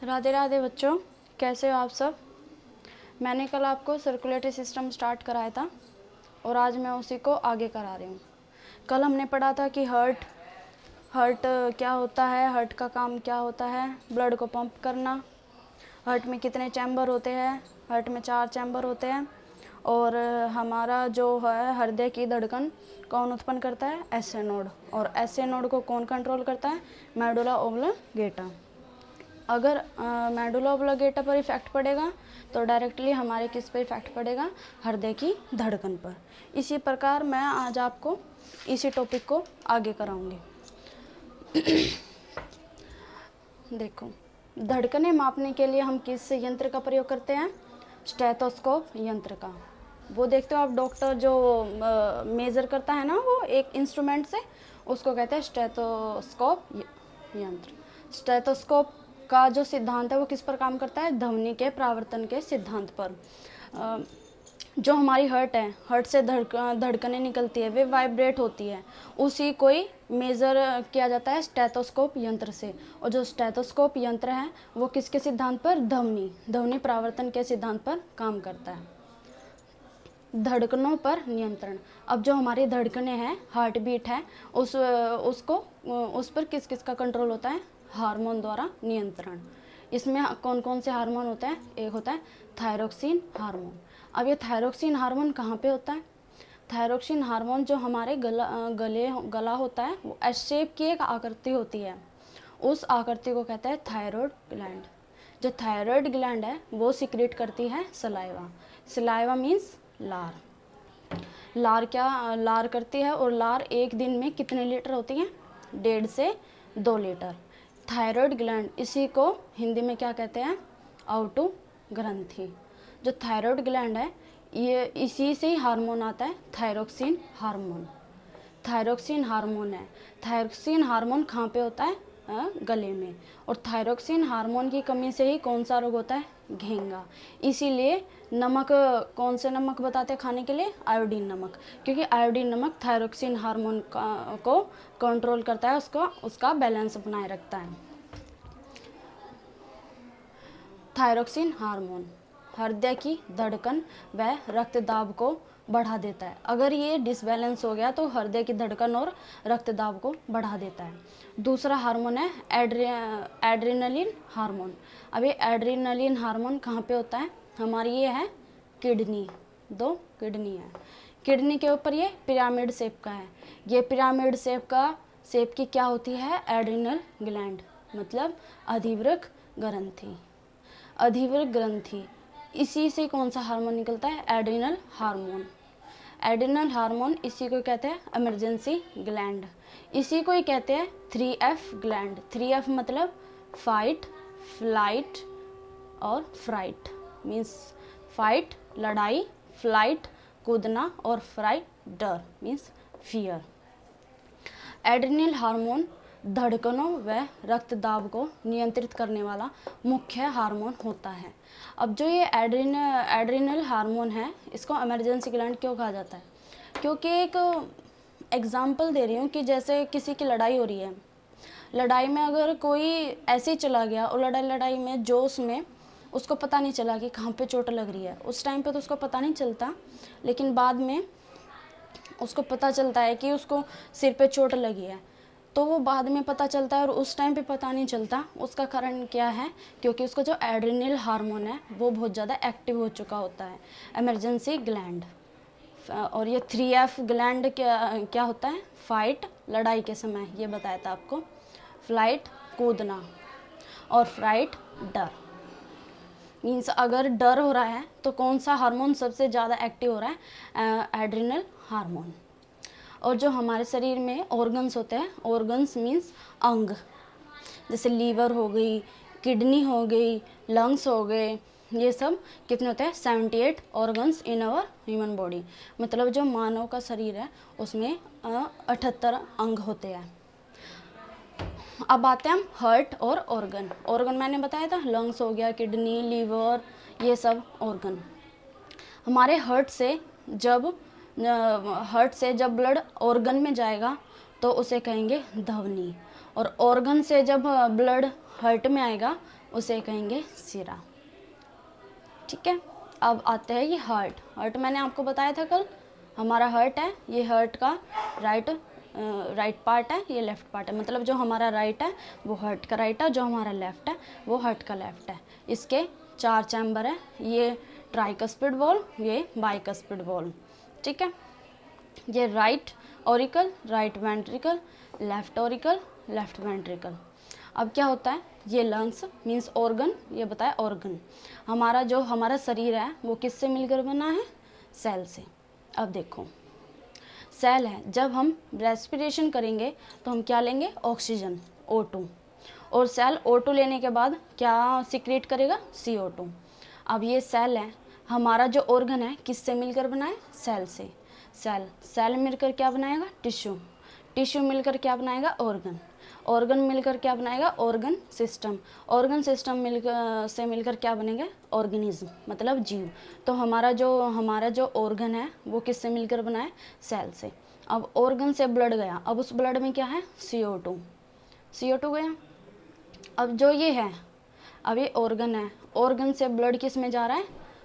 राधे राधे बच्चों, कैसे हो आप सब। मैंने कल आपको सर्कुलेटरी सिस्टम स्टार्ट कराया था और आज मैं उसी को आगे करा रही हूँ। कल हमने पढ़ा था कि हार्ट क्या होता है, हार्ट का काम क्या होता है, ब्लड को पंप करना। हार्ट में कितने चैम्बर होते हैं? हार्ट में 4 चैम्बर होते हैं। और हमारा जो है हृदय की धड़कन कौन उत्पन्न करता है? SA node. और एसए नोड को कौन कंट्रोल करता है? Medulla oblongata. अगर मेडुला ओब्लांगेटा पर इफेक्ट पड़ेगा तो डायरेक्टली हमारे किस पर इफेक्ट पड़ेगा? हृदय की धड़कन पर। इसी प्रकार मैं आज आपको इसी टॉपिक को आगे कराऊंगी। देखो, धड़कनें मापने के लिए हम किस यंत्र का प्रयोग करते हैं? स्टेथोस्कोप यंत्र का। वो देखते हो आप, डॉक्टर जो मेज़र करता है ना, वो एक इंस्ट्रूमेंट से, उसको कहते हैं स्टेथोस्कोप यंत्र। स्टेथोस्कोप का जो सिद्धांत है वो किस पर काम करता है? ध्वनि के प्रावर्तन के सिद्धांत पर। जो हमारी हार्ट है, हार्ट से धड़कनें निकलती है, वे वाइब्रेट होती है, उसी को ही मेज़र किया जाता है स्टेथोस्कोप यंत्र से। और जो स्टेथोस्कोप यंत्र है वो किसके सिद्धांत पर? ध्वनि प्रावर्तन के सिद्धांत पर काम करता है। धड़कनों पर नियंत्रण। अब जो हमारी धड़कनें हैं, हार्ट बीट है, उस पर किस किस का कंट्रोल होता है? हार्मोन द्वारा नियंत्रण। इसमें कौन कौन से हार्मोन होते हैं? एक होता है थायरोक्सिन हार्मोन। अब ये थायरोक्सिन हार्मोन कहाँ पे होता है? थायरोक्सिन हार्मोन जो हमारे गला होता है, वो एस शेप की एक आकृति होती है, उस आकृति को कहते हैं थायराइड ग्लैंड। जो थायराइड ग्लैंड है वो सिक्रेट करती है सलाइवा। सलाइवा मीन्स लार। लार करती है, और लार एक दिन में कितने लीटर होती है? 1.5 से 2 लीटर। थायराइड ग्लैंड, इसी को हिंदी में क्या कहते हैं? आउटू ग्रंथि। जो थायराइड ग्लैंड है, ये इसी से ही हार्मोन आता है, थायरोक्सिन हार्मोन। थायरोक्सिन हार्मोन है। थायरोक्सिन हार्मोन कहाँ पे होता है? गले में। और थायरोक्सिन हार्मोन की कमी से ही कौन सा रोग होता है? घेंगा। इसीलिए नमक, कौन से नमक बताते हैं खाने के लिए? आयोडीन नमक, क्योंकि आयोडीन नमक थायरोक्सिन हार्मोन को कंट्रोल करता है, उसका बैलेंस बनाए रखता है। थायरोक्सिन हार्मोन हृदय की धड़कन व रक्तदाब को बढ़ा देता है। अगर ये डिसबैलेंस हो गया तो हृदय की धड़कन और रक्तदाब को बढ़ा देता है। दूसरा हार्मोन है एड्रेनलिन हार्मोन। अब ये एड्रेनलिन हार्मोन कहाँ पे होता है? हमारी ये है किडनी, 2 किडनी है। किडनी के ऊपर ये पिरामिड शेप का है। ये पिरामिड शेप की क्या होती है? एड्रिनल ग्लैंड, मतलब अधिवृक्क ग्रंथि। अधिवृक्क ग्रंथि, इसी से कौन सा हार्मोन निकलता है? Adrenal hormone. एड्रिनल हार्मोन, इसी को कहते हैं इमरजेंसी ग्लैंड। इसी को ही कहते हैं 3F ग्लैंड। 3F मतलब फाइट, फ्लाइट और फ्राइट। मीन्स फाइट लड़ाई, फ्लाइट कूदना, और फ्राइट डर मीन्स फियर। एड्रिनल हार्मोन धड़कनों व रक्तदाब को नियंत्रित करने वाला मुख्य हार्मोन होता है। अब जो ये एड्रिनल हार्मोन है, इसको इमरजेंसी ग्लैंड क्यों कहा जाता है? क्योंकि एक एग्जांपल दे रही हूँ कि जैसे किसी की लड़ाई हो रही है, लड़ाई में अगर कोई ऐसे ही चला गया और लड़ाई में जोश में उसको पता नहीं चला कि कहाँ पे चोट लग रही है, उस टाइम पे तो उसको पता नहीं चलता, लेकिन बाद में उसको पता चलता है कि उसको सिर पे चोट लगी है, तो वो बाद में पता चलता है और उस टाइम पे पता नहीं चलता। उसका कारण क्या है? क्योंकि उसका जो एड्रिनल हार्मोन है वो बहुत ज़्यादा एक्टिव हो चुका होता है, इमरजेंसी ग्लैंड। और ये 3F ग्लैंड क्या होता है? फाइट लड़ाई के समय, ये बताया था आपको, फ्लाइट कूदना, और फ्राइट डर। मीन्स अगर डर हो रहा है तो कौन सा हार्मोन सबसे ज़्यादा एक्टिव हो रहा है? Adrenal hormone. और जो हमारे शरीर में ऑर्गन्स होते हैं, ऑर्गन्स मीन्स अंग, जैसे लीवर हो गई, किडनी हो गई, लंग्स हो गए, ये सब कितने होते हैं? 78 organs in our human body. मतलब जो मानव का शरीर है उसमें 78 अंग होते हैं। अब आते हैं हम हार्ट और ऑर्गन मैंने बताया था, लंग्स हो गया, किडनी, लीवर, ये सब ऑर्गन। हमारे हार्ट से जब ब्लड ऑर्गन में जाएगा तो उसे कहेंगे ध्वनि, और ऑर्गन से जब ब्लड हार्ट में आएगा उसे कहेंगे सिरा। ठीक है, अब आते हैं ये हार्ट। हार्ट मैंने आपको बताया था कल, हमारा हार्ट है, ये हार्ट का राइट पार्ट है, ये लेफ्ट पार्ट है। मतलब जो हमारा राइट है वो हार्ट का राइट है, जो हमारा लेफ्ट है वो हार्ट का लेफ्ट है। इसके 4 चैम्बर है, ये ट्राइकस्पिड वॉल, ये बाइकस्पिड वॉल। ठीक है, ये right auricle, right ventricle, left auricle, left ventricle. अब क्या होता है, ये लंग्स मीन्स ऑर्गन, ये बताया ऑर्गन। हमारा जो हमारा शरीर है वो किससे मिलकर बना है, सेल से। अब देखो सेल है, जब हम रेस्पिरेशन करेंगे तो हम क्या लेंगे, ऑक्सीजन O2, और सेल O2 लेने के बाद क्या सिक्रेट करेगा, CO2। अब ये सेल है, हमारा जो ऑर्गन है किससे मिलकर बना है, सेल से। सेल मिलकर क्या बनाएगा, टिश्यू मिलकर क्या बनाएगा, ऑर्गन मिलकर क्या बनाएगा, ऑर्गन सिस्टम मिलकर क्या बनेगा, ऑर्गेनिज्म, मतलब जीव। तो हमारा जो ऑर्गन है वो किससे मिलकर बना है, सेल से। अब ऑर्गन से ब्लड गया, अब उस ब्लड में क्या है, CO2 गया। अब जो ये है, अब ये ऑर्गन है, ऑर्गन से ब्लड किस में जा रहा है,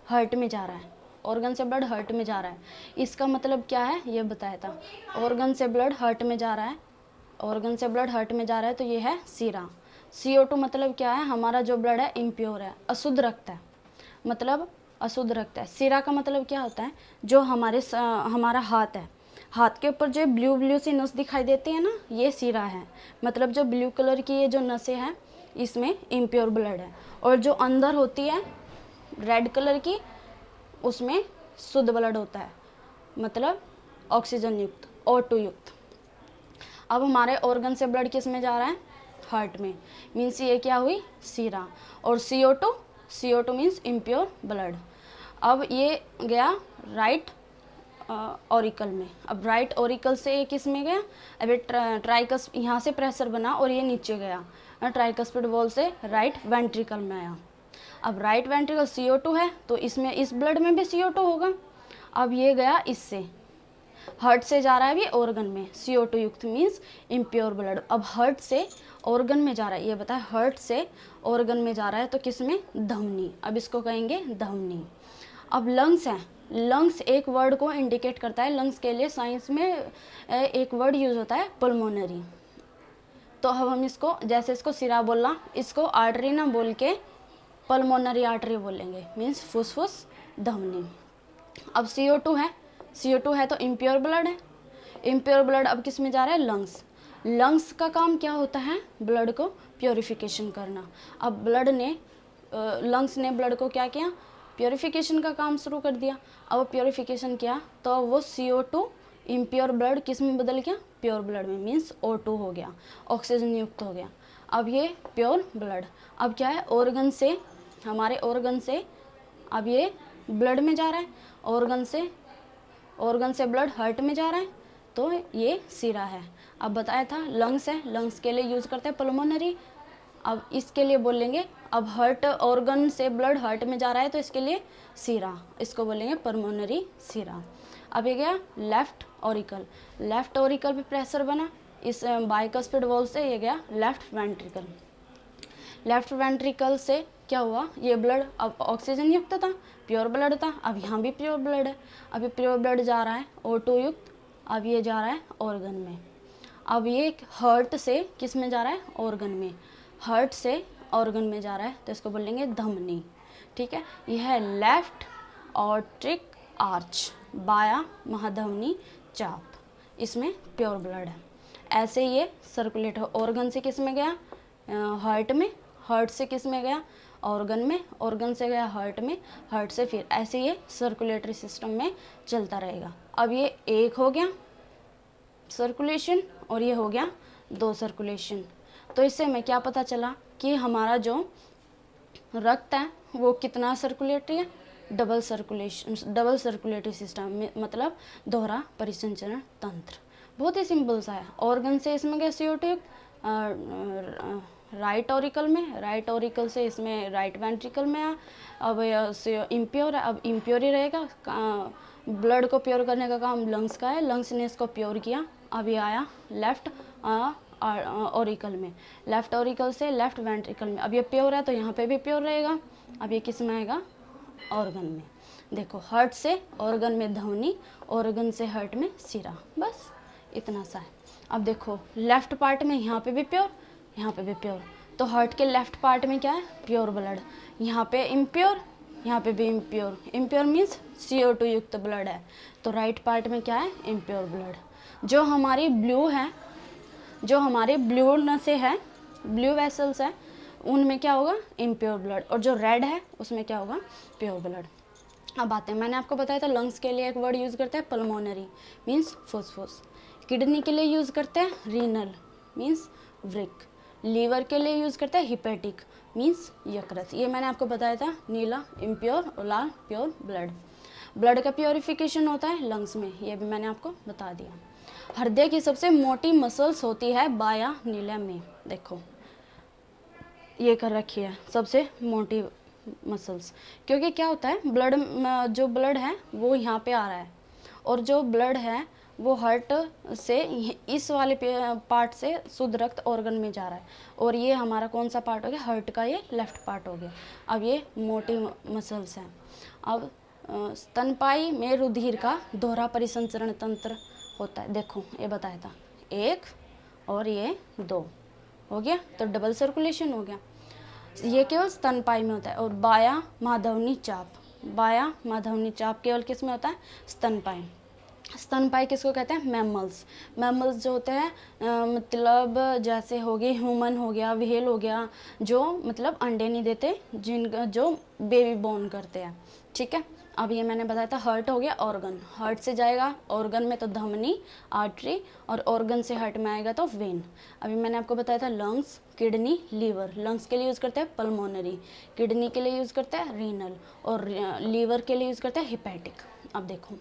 हार्ट में जा रहा है। ऑर्गन से ब्लड हार्ट में जा रहा है, इसका मतलब क्या है, ये बताया था। ऑर्गन से ब्लड हार्ट में जा रहा है, ऑर्गन से ब्लड हार्ट में जा रहा है, तो ये है सिरा। CO2 मतलब क्या है, हमारा जो ब्लड है इम्प्योर है, अशुद्ध रक्त है, मतलब अशुद्ध रक्त है। सिरा का मतलब क्या होता है, जो हमारा हाथ है, हाथ के ऊपर जो ब्लू सी नस दिखाई देती है ना, ये सिरा है। मतलब जो ब्लू कलर की ये जो नसें हैं इसमें इम्प्योर ब्लड है, और जो अंदर होती है रेड कलर की उसमें शुद्ध ब्लड होता है, मतलब ऑक्सीजन युक्त, O2 युक्त। अब हमारे ऑर्गन से ब्लड किस में जा रहा है, हार्ट में, मीन्स ये क्या हुई, सिरा। और CO2 मीन्स इम्प्योर ब्लड। अब ये गया राइट ऑरिकल में। अब राइट ऑरिकल से ये किस में गया, अभी ट्राइकस यहाँ से प्रेशर बना और ये नीचे गया, ट्राइकस्पिड वॉल से राइट वेंट्रिकल में आया। अब राइट वेंट्रिकल CO2 है तो इसमें इस ब्लड में भी CO2 होगा। अब ये गया इससे, हार्ट से जा रहा है अभी ऑर्गन में, CO2 युक्त मीन्स इम्प्योर ब्लड। अब हार्ट से ऑर्गन में जा रहा है, ये बताए हार्ट से ऑर्गन में जा रहा है तो किस में, धमनी। अब इसको कहेंगे धमनी। अब लंग्स है, लंग्स एक वर्ड को इंडिकेट करता है, लंग्स के लिए साइंस में एक वर्ड यूज होता है पल्मोनरी। तो अब हम इसको, जैसे इसको सिरा बोलना, इसको आर्टरी ना बोल के पल्मोनरी आर्टरी बोलेंगे, मीन्स फुसफुस धमनी। अब CO2 है तो इम्प्योर ब्लड है, इम्प्योर ब्लड अब किस में जा रहा है, लंग्स का काम क्या होता है, ब्लड को प्योरिफिकेशन करना। अब लंग्स ने ब्लड को क्या किया, प्योरिफिकेशन का काम शुरू कर दिया। अब प्योरिफिकेशन किया तो वो CO2 इम्प्योर ब्लड किस में बदल गया, प्योर ब्लड में, मीन्स O2 हो गया, ऑक्सीजन युक्त हो गया। अब ये प्योर ब्लड अब क्या है, हमारे ऑर्गन से अब ये ब्लड में जा रहा है, ऑर्गन से ब्लड हार्ट में जा रहा है, तो ये सिरा है। अब बताया था लंग्स है, लंग्स के लिए यूज़ करते हैं पल्मोनरी। अब इसके लिए बोलेंगे, अब हार्ट ऑर्गन से ब्लड हार्ट में जा रहा है तो इसके लिए सिरा, इसको बोलेंगे पल्मोनरी सिरा। अब ये गया लेफ्ट ऑरिकल पे प्रेशर बना, इस बाइकस्पिड वॉल से ये गया लेफ्ट वेंट्रिकल से क्या हुआ, ये ब्लड अब ऑक्सीजन युक्त था, प्योर ब्लड था, अब यहाँ भी प्योर ब्लड है। अभी प्योर ब्लड जा रहा है O2 युक्त, अब ये जा रहा है ऑर्गन में। अब ये हार्ट से किस में जा रहा है, ऑर्गन में, हार्ट से ऑर्गन में जा रहा है तो इसको बोलेंगे धमनी। ठीक है, यह है लेफ्ट ऑर्ट्रिक आर्च, बाया महाधमनी चाप, इसमें प्योर ब्लड है। ऐसे ये सर्कुलेट हो, ऑर्गन से किस में गया, हार्ट में, हार्ट से किस में गया, ऑर्गन में, ऑर्गन से गया हार्ट में, हार्ट से फिर ऐसे ये सर्कुलेटरी सिस्टम में चलता रहेगा। अब ये एक हो गया सर्कुलेशन और ये हो गया 2 सर्कुलेशन। तो इससे हमें क्या पता चला कि हमारा जो रक्त है वो कितना सर्कुलेटरी है, डबल सर्कुलेटरी सिस्टम, मतलब दोहरा परिसंचरण तंत्र। बहुत ही सिंपल सा है। ऑर्गन से इसमें गया CO2 राइट ऑरिकल में, राइट ऑरिकल से इसमें राइट वेंट्रिकल में आया। अब इम्प्योर है, अब इम्प्योर ही रहेगा, ब्लड को प्योर करने का काम लंग्स का है, लंग्स ने इसको प्योर किया। अब ये आया लेफ्ट ऑरिकल में, लेफ्ट ऑरिकल से लेफ्ट वेंट्रिकल में। अब ये प्योर है तो यहाँ पे भी प्योर रहेगा। अब ये किस में आएगा, ऑर्गन में। देखो हार्ट से ऑर्गन में ध्वनि, ऑर्गन से हार्ट में सिरा, बस इतना सा है। अब देखो लेफ्ट पार्ट में यहाँ पे भी प्योर, यहाँ पे भी प्योर, तो हार्ट के लेफ्ट पार्ट में क्या है, प्योर ब्लड। यहाँ पे इम्प्योर, यहाँ पे भी इम्प्योर। इम्प्योर मीन्स CO2 युक्त ब्लड है, तो राइट पार्ट में क्या है, इम्प्योर ब्लड। जो हमारी ब्लू है, जो हमारे ब्लू नसें है, ब्लू वेसल्स है, उनमें क्या होगा, इम्प्योर ब्लड, और जो रेड है उसमें क्या होगा, प्योर ब्लड। अब आते हैं, मैंने आपको बताया था लंग्स के लिए एक वर्ड यूज़ करते हैं पल्मोनरी, मीन्स फुसफुस। किडनी के लिए यूज़ करते हैं रीनल, मीन्स वृक। लीवर के लिए यूज़ करते हैं हिपेटिक, मीन्स यकृत। ये मैंने आपको बताया था, नीला इम्प्योर और लाल प्योर ब्लड। ब्लड का प्योरिफिकेशन होता है लंग्स में, ये भी मैंने आपको बता दिया। हृदय की सबसे मोटी मसल्स होती है बाया नीलम में, देखो ये कर रखी है सबसे मोटी मसल्स, क्योंकि क्या होता है, ब्लड, जो ब्लड है वो यहाँ पे आ रहा है, और जो ब्लड है वो हार्ट से इस वाले पार्ट से शुद्ध रक्त ऑर्गन में जा रहा है, और ये हमारा कौन सा पार्ट हो गया, हार्ट का ये लेफ्ट पार्ट हो गया। अब ये मोटी मसल्स हैं। अब स्तनपायी में रुधिर का दोहरा परिसंचरण तंत्र होता है, देखो ये बताया था, 1 और ये 2 हो गया, तो डबल सर्कुलेशन हो गया। ये केवल स्तनपायी में होता है। और बाया माधवनी चाप, बाया माधवनी चाप केवल किस में होता है, स्तनपायी। स्तनपायी किसको कहते हैं, मैमल्स। मैमल्स जो होते हैं मतलब जैसे हो गए ह्यूमन हो गया, व्हेल हो गया, जो मतलब अंडे नहीं देते, जिनका जो बेबी बोर्न करते हैं, ठीक है। अब ये मैंने बताया था, हार्ट हो गया ऑर्गन, हार्ट से जाएगा ऑर्गन में तो धमनी, आर्टरी, और ऑर्गन से हार्ट में आएगा तो वेन। अभी मैंने आपको बताया था लंग्स, किडनी, लीवर। लंग्स के लिए यूज़ करते हैं पल्मोनरी, किडनी के लिए यूज़ करते हैं रीनल, और लीवर के लिए यूज़ करते हैं हिपैटिक। अब देखो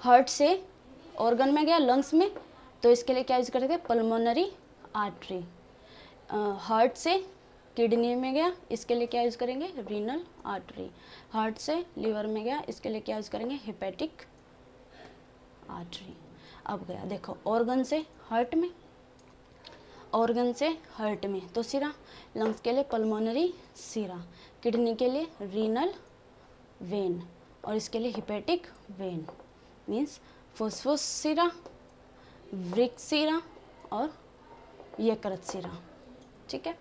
हार्ट से ऑर्गन में गया लंग्स में, तो इसके लिए क्या यूज़ करते हैं, पल्मोनरी आर्टरी। हार्ट से किडनी में गया, इसके लिए क्या यूज़ करेंगे, रीनल आर्टरी। हार्ट से लीवर में गया, इसके लिए क्या यूज़ करेंगे, हिपैटिक आर्टरी। अब गया देखो ऑर्गन से हार्ट में, ऑर्गन से हार्ट में तो सिरा, लंग्स के लिए पल्मोनरी सिरा, किडनी के लिए रीनल वेन, और इसके लिए हिपैटिक वेन, मीन्स फुसफुस सिरा, वृक्क सिरा और यकृत सिरा, ठीक है।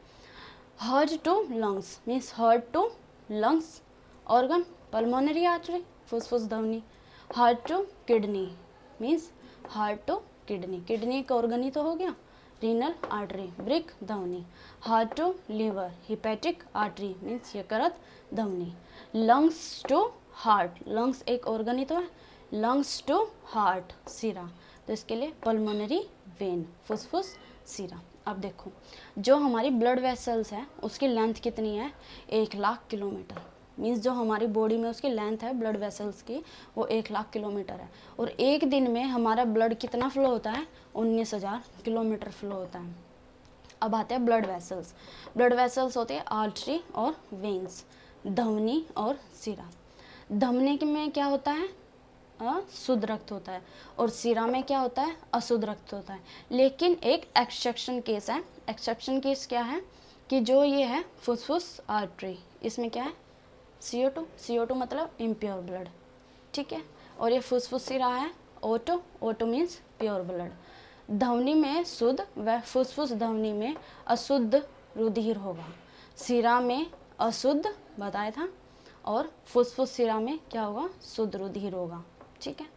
Heart to lungs means heart to lungs organ, pulmonary artery, फुसफुस ध्वनि। Heart to kidney means heart to kidney, kidney एक ऑर्गन ही तो हो गया, रीनल आर्टरी, वृक्क ध्वनि। Heart to liver, hepatic artery means यकृत ध्वनि। लंग्स टू हार्ट, लंग्स एक ऑर्गन ही तो है, लंग्स टू हार्ट सिरा, तो इसके लिए पल्मोनरी वेन, फुसफुस सिरा। अब देखो जो हमारी ब्लड वेसल्स है उसकी लेंथ कितनी है, 1,00,000 किलोमीटर, मीन्स जो हमारी बॉडी में उसकी लेंथ है ब्लड वेसल्स की वो 1,00,000 किलोमीटर है। और एक दिन में हमारा ब्लड कितना फ्लो होता है, 19,000 किलोमीटर फ्लो होता है। अब आते हैं ब्लड वेसल्स। ब्लड वेसल्स होते हैं आर्टरी और वेन्स, धमनी और सिरा। धमनी में क्या होता है, शुद्ध रक्त होता है, और सिरा में क्या होता है, अशुद्ध रक्त होता है। लेकिन एक एक्सेप्शन केस है, एक्सेप्शन केस क्या है कि जो ये है फुसफुस आर्टरी, इसमें क्या है CO2, CO2 मतलब इम्प्योर ब्लड, ठीक है। और ये फुसफुस सिरा है O2, O2 means pure blood. ध्वनि में शुद्ध व फुसफुस ध्वनि में अशुद्ध रुधिर होगा, सिरा में अशुद्ध बताया था, और फुसफुस सिरा में क्या होगा, शुद्ध रुधिर होगा, ठीक है।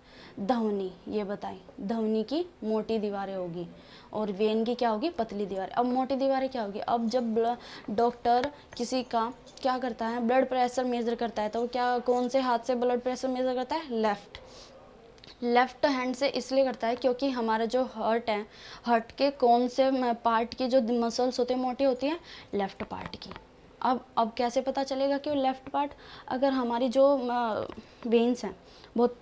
ध्वनि ये बताई, ध्वनि की मोटी दीवारें होगी और वेन की क्या होगी, पतली दीवारें। अब मोटी दीवारें क्या होगी, अब जब डॉक्टर किसी का क्या करता है, ब्लड प्रेशर मेजर करता है, तो क्या कौन से हाथ से ब्लड प्रेशर मेजर करता है, लेफ्ट हैंड से इसलिए करता है क्योंकि हमारा जो हार्ट है, हार्ट के कौन से पार्ट की जो मसल्स होते हैं मोटी होती है, लेफ्ट पार्ट की। अब कैसे पता चलेगा कि वो लेफ्ट पार्ट, अगर हमारी जो वेन्स हैं बहुत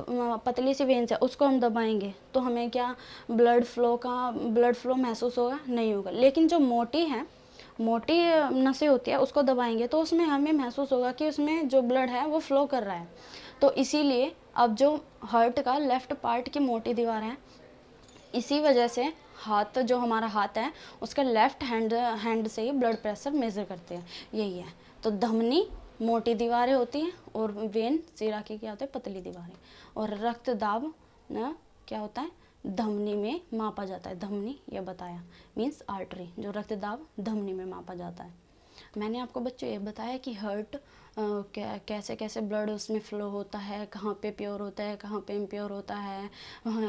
पतली सी वेन्स है उसको हम दबाएंगे तो हमें क्या ब्लड फ्लो महसूस होगा, नहीं होगा। लेकिन जो मोटी नसें होती है उसको दबाएंगे तो उसमें हमें महसूस होगा कि उसमें जो ब्लड है वो फ्लो कर रहा है। तो इसीलिए अब जो हार्ट का लेफ्ट पार्ट की मोटी दीवार है, इसी वजह से हाथ, जो हमारा हाथ है उसका लेफ्ट हैंड से ही ब्लड प्रेशर मेज़र करते हैं, यही है। तो धमनी मोटी दीवारें होती हैं और वेन शिरा की क्या होता है, पतली दीवारें। और रक्त दाब ना क्या होता है, धमनी में मापा जाता है। धमनी ये बताया मीन्स आर्टरी, जो रक्त दाब धमनी में मापा जाता है। मैंने आपको बच्चों ये बताया कि हार्ट कैसे कैसे ब्लड उसमें फ्लो होता है, कहाँ पे प्योर होता है, कहाँ पे इम्प्योर होता है,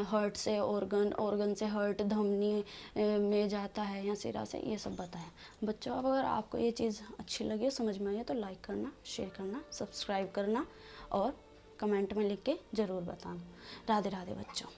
हार्ट से ऑर्गन से हार्ट धमनी में जाता है या सिरा से, ये सब बताया। बच्चों अब अगर आपको ये चीज़ अच्छी लगी, समझ में आई तो लाइक करना, शेयर करना, सब्सक्राइब करना और कमेंट में लिख के ज़रूर बताना। राधे राधे बच्चों।